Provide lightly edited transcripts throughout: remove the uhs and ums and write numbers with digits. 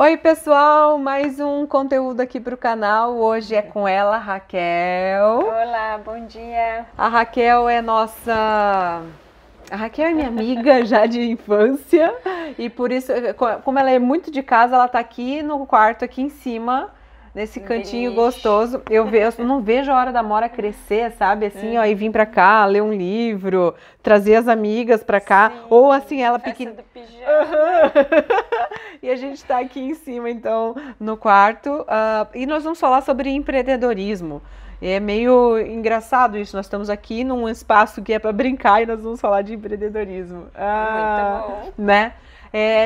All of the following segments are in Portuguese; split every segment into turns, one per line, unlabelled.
Oi, pessoal, mais um conteúdo aqui para o canal. Hoje é com ela, Raquel.
Olá, bom dia.
A Raquel é A Raquel é minha amiga já de infância e por isso, como ela é muito de casa, ela tá aqui no quarto, aqui em cima, nesse cantinho gostoso. Eu não vejo a hora da Mora crescer, sabe? Assim, ó, e vir pra cá, ler um livro, trazer as amigas pra cá.
Sim,
ou assim, ela
pequena.
pequena. E a gente tá aqui em cima, então, no quarto. E nós vamos falar sobre empreendedorismo. É meio engraçado isso, nós estamos aqui num espaço que é para brincar e nós vamos falar de empreendedorismo.
Muito bom.
Né?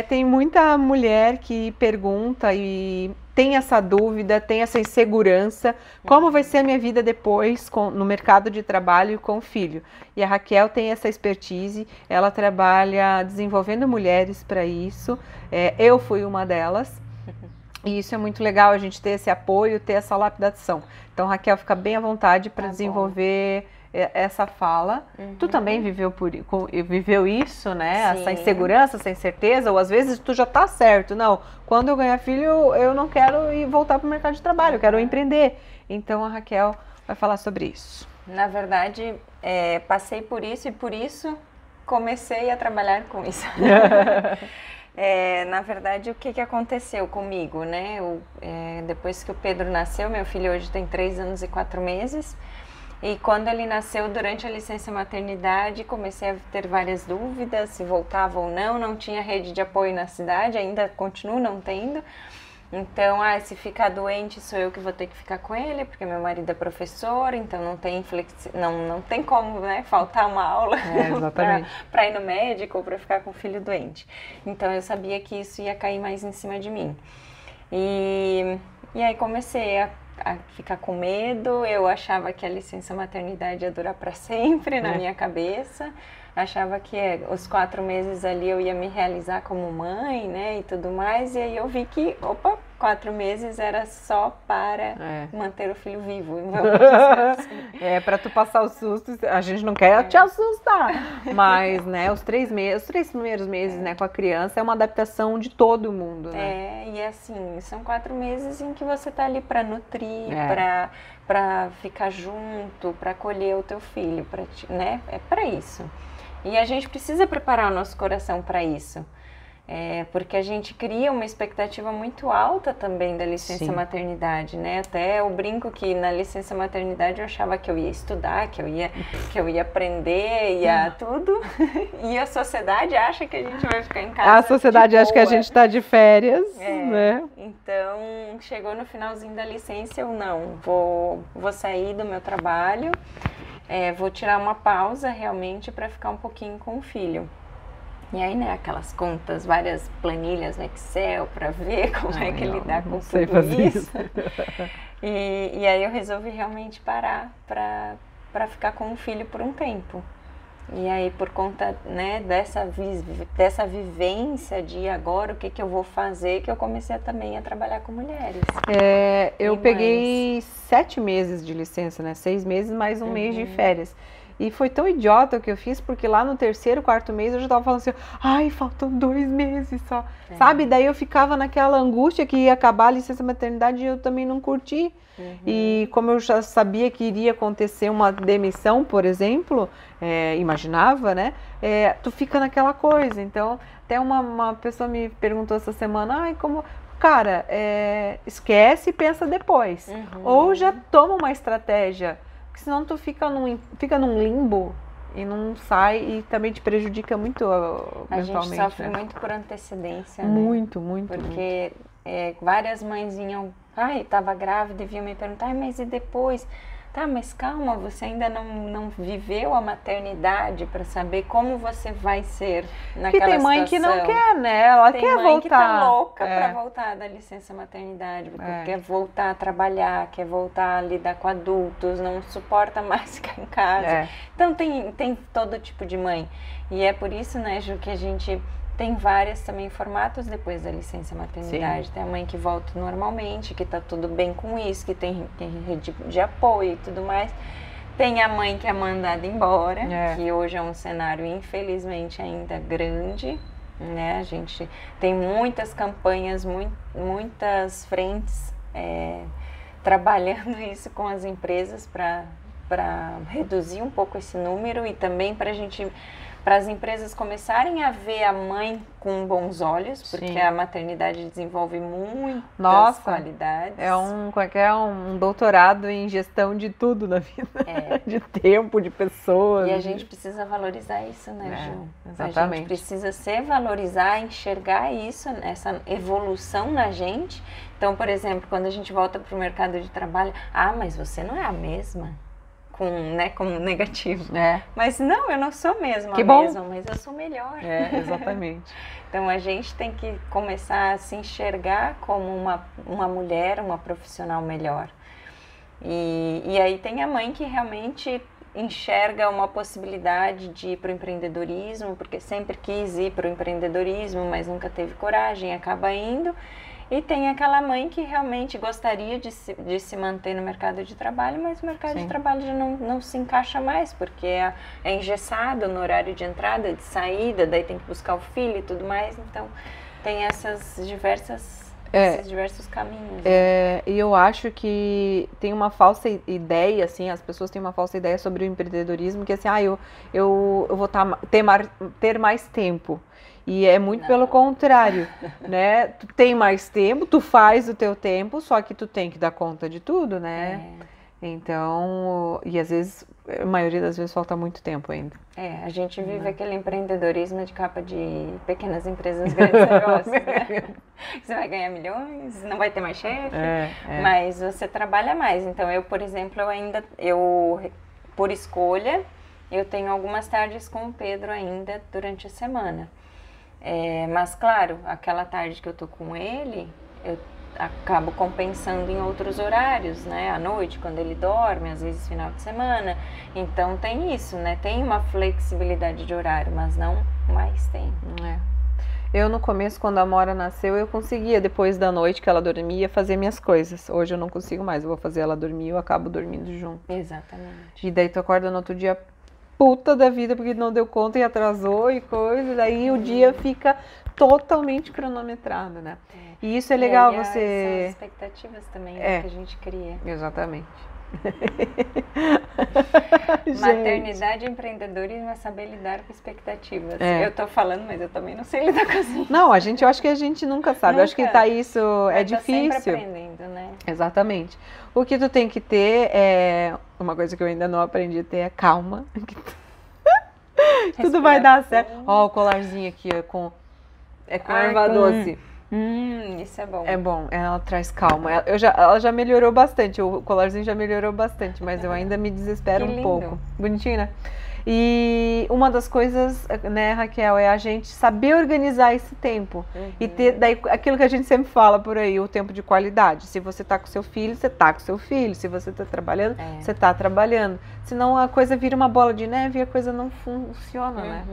Tem muita mulher que pergunta e tem essa dúvida, tem essa insegurança, como vai ser a minha vida depois no mercado de trabalho e com o filho. E a Raquel tem essa expertise, ela trabalha desenvolvendo mulheres para isso, eu fui uma delas. E isso é muito legal, a gente ter esse apoio, ter essa lapidação. Então, Raquel, fica bem à vontade para desenvolver essa fala. Tu também viveu isso, né?
Sim.
Essa insegurança, essa incerteza, ou às vezes tu já tá certo. Não, quando eu ganhar filho, eu não quero ir voltar para o mercado de trabalho, eu quero empreender. Então, a Raquel vai falar sobre isso.
Na verdade, passei por isso e por isso comecei a trabalhar com isso. Na verdade, o que aconteceu comigo, né? Depois que o Pedro nasceu, meu filho hoje tem 3 anos e 4 meses, e quando ele nasceu, durante a licença maternidade, comecei a ter várias dúvidas, se voltava ou não tinha rede de apoio na cidade, ainda continuo não tendo. Então, se ficar doente, sou eu que vou ter que ficar com ele, porque meu marido é professor, então não tem como, né, faltar uma aula para ir no médico ou para ficar com o filho doente. Então, eu sabia que isso ia cair mais em cima de mim. E aí comecei a ficar com medo, eu achava que a licença maternidade ia durar para sempre na minha cabeça. Achava que os 4 meses ali eu ia me realizar como mãe, né, e tudo mais. E aí eu vi que, 4 meses era só para manter o filho vivo. Vamos dizer assim.
Para tu passar os sustos, a gente não quer te assustar, mas, né, os 3 primeiros meses, né, com a criança é uma adaptação de todo mundo, né?
E assim, são 4 meses em que você tá ali para nutrir, para ficar junto, para acolher o teu filho, né, é para isso. E a gente precisa preparar o nosso coração para isso, porque a gente cria uma expectativa muito alta também da licença maternidade, né? Até eu brinco que na licença maternidade eu achava que eu ia estudar, que eu ia aprender, tudo, e a sociedade acha que a gente vai ficar em casa.
A sociedade acha que a gente está de férias, né?
Então, chegou no finalzinho da licença, eu vou sair do meu trabalho. Vou tirar uma pausa realmente para ficar um pouquinho com o filho. E aí, né, aquelas contas, várias planilhas no Excel para ver como é que lidar com tudo isso. E aí eu resolvi realmente parar para ficar com o filho por um tempo. E aí, por conta, né, dessa vivência de agora, o que eu vou fazer, que eu comecei também a trabalhar com mulheres.
Eu peguei 7 meses de licença, né? 6 meses mais um mês de férias. E foi tão idiota o que eu fiz, porque lá no 3º, 4º mês eu já tava falando assim, ai, faltam 2 meses só, sabe? Daí eu ficava naquela angústia que ia acabar a licença maternidade e eu também não curti. E como eu já sabia que iria acontecer uma demissão, por exemplo, imaginava, né? Tu fica naquela coisa. Então, até uma pessoa me perguntou essa semana, ai, como... Cara, esquece e pensa depois. Ou já toma uma estratégia, porque senão tu fica num limbo e não sai e também te prejudica muito mentalmente.
A gente sofre muito por antecedência, né?
Muito.
Porque várias mães vinham, estava grávida e vinham me perguntar, mas e depois? Tá, mas calma, você ainda não viveu a maternidade para saber como você vai ser naquela situação.
Porque tem mãe que não quer, né? Ela quer voltar.
Tem mãe que tá louca para voltar da licença maternidade, porque quer voltar a trabalhar, quer voltar a lidar com adultos, não suporta mais ficar em casa. Então tem todo tipo de mãe. E é por isso, né, Ju, que a gente... Tem várias também formatos depois da licença maternidade. Tem a mãe que volta normalmente, que tá tudo bem com isso, que tem rede de apoio e tudo mais. Tem a mãe que é mandada embora, que hoje é um cenário, infelizmente, ainda grande. né? A gente tem muitas campanhas, muitas frentes trabalhando isso com as empresas para reduzir um pouco esse número e também para as empresas começarem a ver a mãe com bons olhos, porque
Sim.
a maternidade desenvolve muitas qualidades.
É um doutorado em gestão de tudo na vida, de tempo, de pessoas.
E a gente precisa valorizar isso, né, Ju?
Exatamente.
A gente precisa se valorizar, enxergar isso, essa evolução na gente. Então, por exemplo, quando a gente volta para o mercado de trabalho, mas você não é a mesma. Como negativo. Mas não, eu não sou mesmo a mesma, mas eu sou melhor.
Exatamente.
Então a gente tem que começar a se enxergar como uma mulher, uma profissional melhor. E aí tem a mãe que realmente enxerga uma possibilidade de ir para o empreendedorismo, porque sempre quis ir para o empreendedorismo, mas nunca teve coragem, acaba indo. E tem aquela mãe que realmente gostaria de se manter no mercado de trabalho, mas o mercado de trabalho já não se encaixa mais, porque é engessado no horário de entrada, de saída, daí tem que buscar o filho e tudo mais. Então, tem esses diversos caminhos.
E eu acho que tem uma falsa ideia, assim, as pessoas têm uma falsa ideia sobre o empreendedorismo, que assim, eu vou ter mais tempo. E é muito pelo contrário, né? Tu tem mais tempo, tu faz o teu tempo, só que tu tem que dar conta de tudo, né? Então, e às vezes, a maioria das vezes falta muito tempo ainda.
A gente vive aquele empreendedorismo de capa de pequenas empresas, grandes negócios, né? Você vai ganhar milhões, não vai ter mais chefe, mas você trabalha mais. Então, eu, por exemplo, por escolha, eu tenho algumas tardes com o Pedro ainda durante a semana. Mas, claro, aquela tarde que eu tô com ele, eu acabo compensando em outros horários, né? À noite, quando ele dorme, às vezes final de semana. Então, tem isso, né? Tem uma flexibilidade de horário, mas não mais tem.
Eu, no começo, quando a Amora nasceu, eu conseguia, depois da noite que ela dormia, fazer minhas coisas. Hoje eu não consigo mais, eu vou fazer ela dormir, eu acabo dormindo junto.
Exatamente.
E daí tu acorda no outro dia puta da vida, porque não deu conta e atrasou e coisa, daí o dia fica totalmente cronometrado, né? E isso é legal,
São
você...
as expectativas também, né, que a gente cria.
Exatamente.
Maternidade e empreendedorismo é saber lidar com expectativas. Eu tô falando, mas eu também não sei lidar com isso.
Não, eu acho que a gente nunca sabe. Eu acho que isso é difícil.
Tá sempre aprendendo, né?
Exatamente. O que tu tem que ter uma coisa que eu ainda não aprendi a ter é calma. Tudo vai dar certo. Ó, o colarzinho aqui com erva doce.
Isso é bom.
É bom, ela traz calma. Ela já melhorou bastante, o colarzinho já melhorou bastante, mas eu ainda me desespero um pouco. Bonitinho, né? E uma das coisas, né, Raquel, é a gente saber organizar esse tempo. E ter daí aquilo que a gente sempre fala por aí, o tempo de qualidade. Se você tá com seu filho, você tá com seu filho. Se você tá trabalhando, você tá trabalhando. Senão a coisa vira uma bola de neve e a coisa não funciona, né?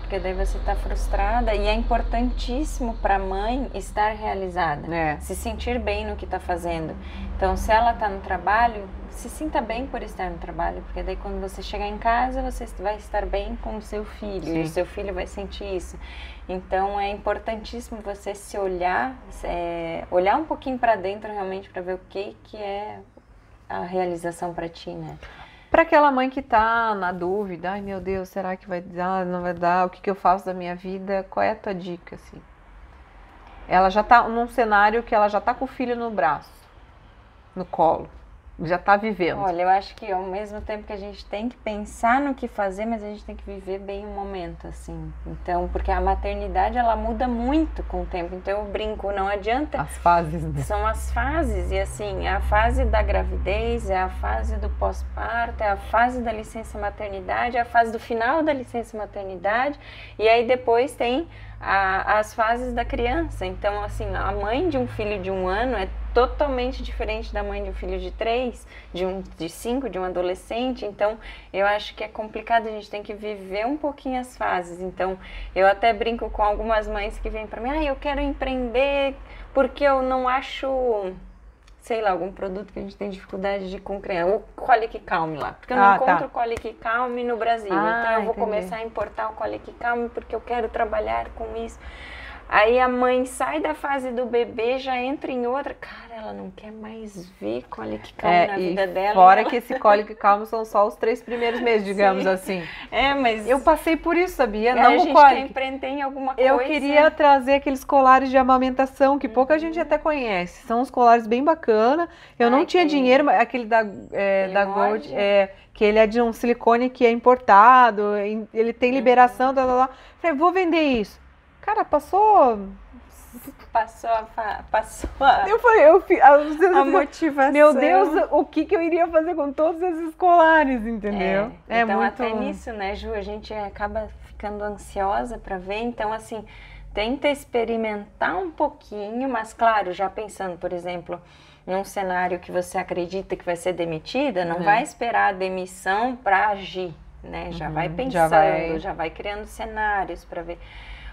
Porque daí você está frustrada e é importantíssimo para a mãe estar realizada, se sentir bem no que está fazendo. Então, se ela está no trabalho, se sinta bem por estar no trabalho, porque daí quando você chegar em casa, você vai estar bem com o seu filho, e o seu filho vai sentir isso. Então, é importantíssimo você se olhar um pouquinho para dentro realmente para ver o que é a realização para ti, né?
Para aquela mãe que tá na dúvida, ai meu Deus, será que vai dar, não vai dar, o que eu faço da minha vida, qual é a tua dica, assim? Ela já tá num cenário que ela já tá com o filho no braço, no colo, já tá vivendo.
Olha, eu acho que ao mesmo tempo que a gente tem que pensar no que fazer, mas a gente tem que viver bem o momento, assim. Então, porque a maternidade, ela muda muito com o tempo. Então, eu brinco, não adianta...
As fases, né?
São as fases, e assim, a fase da gravidez, é a fase do pós-parto, é a fase da licença maternidade, é a fase do final da licença maternidade, e aí depois tem as fases da criança. Então, assim, a mãe de um filho de 1 ano é totalmente diferente da mãe de um filho de 3, de 5, de um adolescente. Então, eu acho que é complicado, a gente tem que viver um pouquinho as fases. Então, eu até brinco com algumas mães que vêm para mim, eu quero empreender porque eu não acho sei lá, algum produto que a gente tem dificuldade de com criança, o Colic Calm lá, porque eu não encontro o Colic Calm no Brasil, então eu vou começar a importar o Colic Calm porque eu quero trabalhar com isso. Aí a mãe sai da fase do bebê, já entra em outra. Cara, ela não quer mais ver Colic Calm na vida dela.
Fora que esse Colic Calm são só os 3 primeiros meses, digamos assim.
Mas...
Eu passei por isso, sabia?
Não, a gente tem alguma coisa.
Eu queria trazer aqueles colares de amamentação, que pouca gente até conhece. São uns colares bem bacana. Eu não tinha dinheiro, mas aquele da Gold, que ele é de um silicone que é importado, ele tem liberação, Falei, vou vender isso. Cara, passou
a motivação.
Meu Deus, o que eu iria fazer com todos esses colares, entendeu?
Então, muito... até nisso, né, Ju, a gente acaba ficando ansiosa para ver. Então, assim, tenta experimentar um pouquinho, mas, claro, já pensando, por exemplo, num cenário que você acredita que vai ser demitida, não vai esperar a demissão para agir, né? Já vai pensando, já vai criando cenários para ver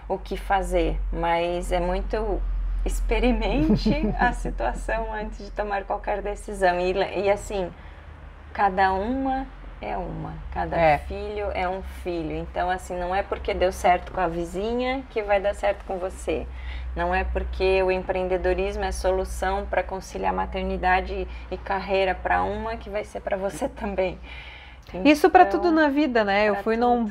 o que fazer, mas é muito experimente a situação antes de tomar qualquer decisão e assim, cada uma é uma, cada filho é um filho, então assim, não é porque deu certo com a vizinha que vai dar certo com você, não é porque o empreendedorismo é solução para conciliar maternidade e carreira para uma que vai ser para você também.
Isso para tudo na vida, né? Eu fui num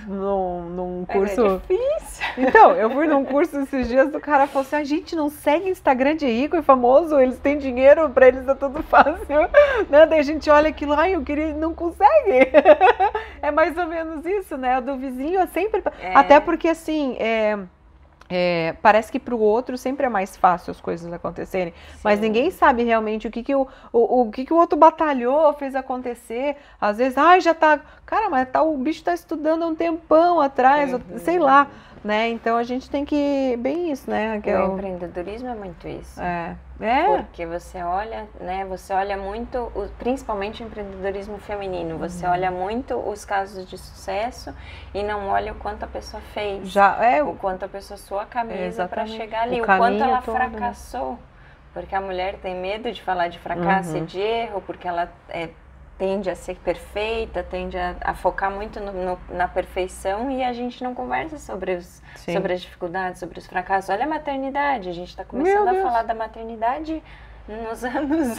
curso...
É difícil.
Então, eu fui num curso esses dias, do cara falou assim, a gente não segue Instagram de rico e famoso, eles têm dinheiro, para eles é tudo fácil. Né? Daí a gente olha aquilo, eu queria, não consegue. É mais ou menos isso, né? O do vizinho é sempre... Até porque, assim, parece que para o outro sempre é mais fácil as coisas acontecerem, mas ninguém sabe realmente o que o outro batalhou, fez acontecer. Às vezes, já tá, cara, mas o bicho tá estudando há um tempão atrás, sei lá, né? Então a gente tem que, bem isso, né?
O empreendedorismo é muito isso. Porque você olha, né? Você olha muito, principalmente o empreendedorismo feminino, você olha muito os casos de sucesso e não olha o quanto a pessoa fez, o quanto a pessoa suou a camisa para chegar ali, o quanto ela fracassou, né? Porque a mulher tem medo de falar de fracasso e de erro, porque ela tende a ser perfeita, tende a focar muito na perfeição e a gente não conversa sobre as dificuldades, sobre os fracassos. Olha a maternidade, a gente está começando a falar da maternidade nos anos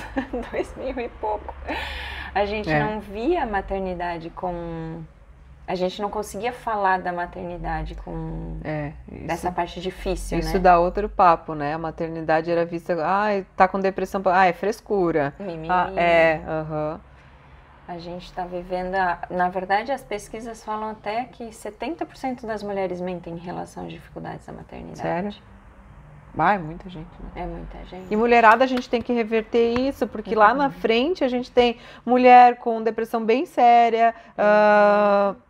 2000 e pouco. A gente não via a maternidade com... A gente não conseguia falar da maternidade com dessa parte difícil,
isso, né? Isso dá outro papo, né? A maternidade era vista... tá com depressão... é frescura.
Mimimi. A gente está vivendo... Na verdade, as pesquisas falam até que 70% das mulheres mentem em relação às dificuldades da maternidade.
Sério? É muita gente, né?
É muita gente.
E mulherada, a gente tem que reverter isso, porque lá na frente a gente tem mulher com depressão bem séria,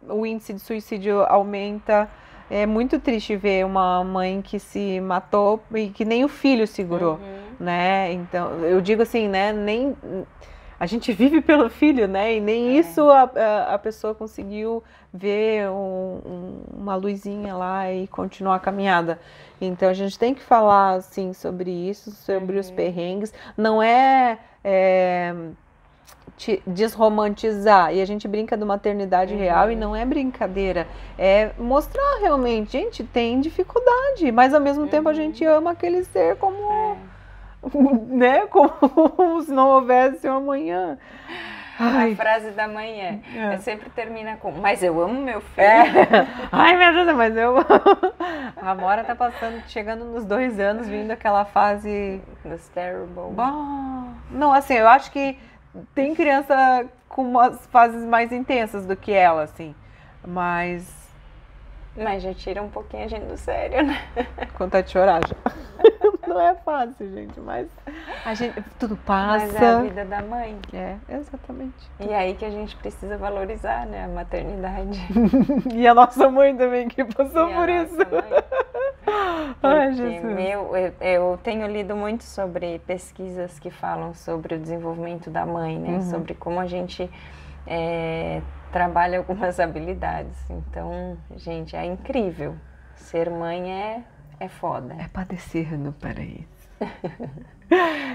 o índice de suicídio aumenta. É muito triste ver uma mãe que se matou e que nem o filho segurou, né? Então, eu digo assim, né? Nem... A gente vive pelo filho, né? E nem isso a pessoa conseguiu ver uma luzinha lá e continuar a caminhada. Então a gente tem que falar assim sobre isso, sobre os perrengues. Não desromantizar. E a gente brinca do maternidade real e não é brincadeira. É mostrar realmente, gente, tem dificuldade, mas ao mesmo tempo a gente ama aquele ser como... né? Como se não houvesse um amanhã.
A frase da mãe sempre termina com, mas eu amo meu filho.
Ai, meu Deus, mas eu... A Amora tá chegando nos 2 anos, vindo aquela fase...
Dos terrible.
Não, assim, eu acho que tem criança com umas fases mais intensas do que ela, assim. Mas
já tira um pouquinho a gente do sério, né?
Contar de chorar já. Não é fácil, gente, mas tudo passa.
Mas é a vida da mãe.
Exatamente.
E aí que a gente precisa valorizar, né, a maternidade.
E a nossa mãe também, que passou por isso.
Ai, Jesus. Eu tenho lido muito sobre pesquisas que falam sobre o desenvolvimento da mãe, né? Sobre como a gente trabalha algumas habilidades. Então, gente, é incrível. Ser mãe é foda.
É padecer no paraíso.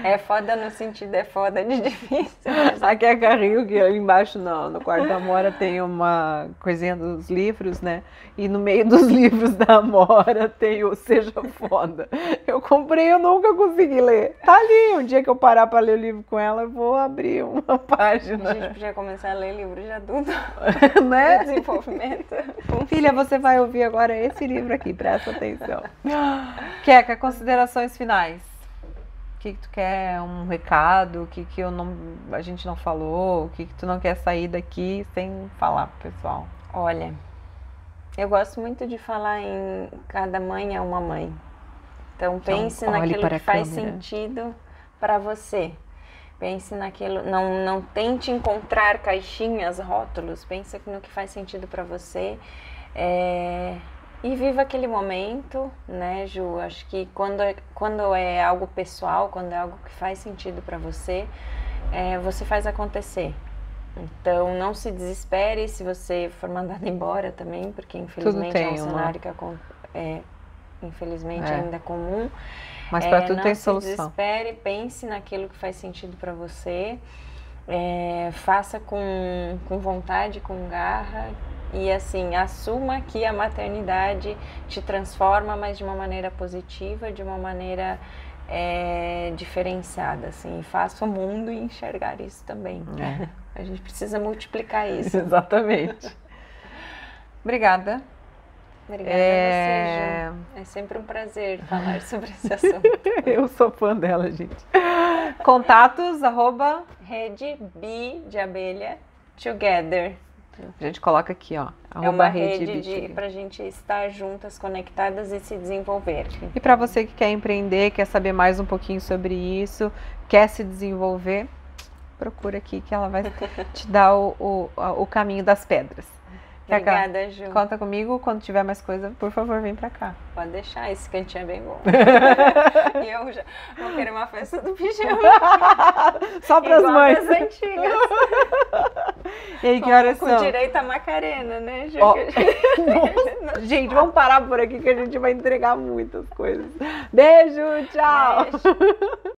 É foda no sentido, é foda de difícil.
Aqui é Carrinho, que ali embaixo no quarto da Amora tem uma coisinha dos livros, né? E no meio dos livros da Amora tem o Seja Foda. Eu comprei, eu nunca consegui ler. Tá ali, um dia que eu parar pra ler o livro com ela, eu vou abrir uma página.
A gente podia começar a ler livro de adulto.
Né?
Desenvolvimento.
Filha, você vai ouvir agora esse livro aqui, presta atenção. Queca, considerações finais. O que tu quer? Um recado? O que a gente não falou? O que tu não quer sair daqui sem falar pro pessoal?
Olha, eu gosto muito de falar em cada mãe é uma mãe. Então pense naquilo que faz sentido para você. Pense naquilo, não tente encontrar caixinhas, rótulos. Pense no que faz sentido para você. E viva aquele momento, né, Ju? Acho que quando é algo pessoal, quando é algo que faz sentido para você, você faz acontecer. Então, não se desespere se você for mandado embora também, porque infelizmente é um cenário que infelizmente ainda é comum.
Mas para tudo tem solução.
Não se desespere, pense naquilo que faz sentido para você, faça com vontade, com garra. E assim, assuma que a maternidade te transforma, mas de uma maneira positiva, de uma maneira diferenciada, assim. Faça o mundo enxergar isso também. A gente precisa multiplicar isso.
Exatamente. Obrigada.
Obrigada a você, Ju. É sempre um prazer falar sobre esse assunto.
Eu sou fã dela, gente. Contatos,
Rede Bi de abelha together.
A gente coloca aqui, ó.
É uma rede para a gente estar juntas, conectadas e se desenvolver.
E para você que quer empreender, quer saber mais um pouquinho sobre isso, quer se desenvolver, procura aqui que ela vai te dar o caminho das pedras.
Obrigada, Ju.
Conta comigo, quando tiver mais coisa, por favor, vem pra cá.
Pode deixar, esse cantinho é bem bom. E eu já vou querer uma festa do pijama.
Só pras mães.
Igual das antigas.
E aí, que horas são?
Com direito a Macarena, né, Ju?
Gente, vamos parar por aqui que a gente vai entregar muitas coisas. Beijo, tchau!
Beijo.